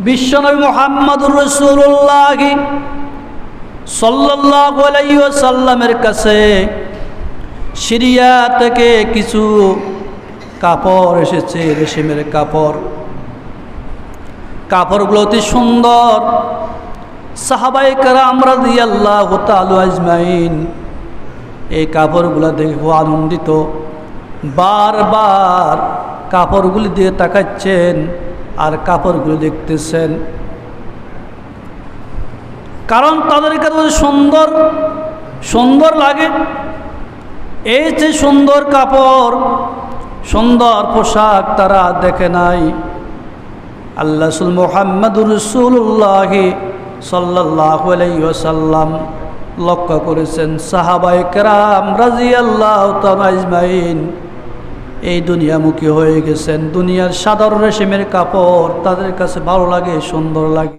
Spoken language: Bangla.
বিশ্বনবী মুহাম্মদুর রাসূলুল্লাহ সাল্লাল্লাহু আলাইহি ওয়াসাল্লামের কাছে সিরিয়া থেকে কিছু কাপড় এসেছে, রেশমের কাপড়। কাপড়গুলো অতি সুন্দর। সাহাবায়ে কেরাম রাদিয়াল্লাহু তাআলা আজমাইন এই কাপড়গুলো দেখে আনন্দিত, বারবার কাপড়গুলি দিয়ে তাকাচ্ছেন আর কাপড়গুলো দেখতেছেন, কারণ তাদের কাছে সুন্দর সুন্দর লাগে। এই যে সুন্দর কাপড়, সুন্দর পোশাক তারা দেখে নাই। আল্লাহ রাসূল মুহাম্মদুর রাসূলুল্লাহ সাল্লাল্লাহু আলাইহি ওয়াসাল্লাম লক্ষ্য করেছেন সাহাবায়ে কেরাম রাদিয়াল্লাহু তাআলা আজমাইন এই দুনিয়ামুখী হয়ে গেছেন। দুনিয়ার সাধারণ রেশমের কাপড় তাদের কাছে ভালো লাগে, সুন্দর লাগে।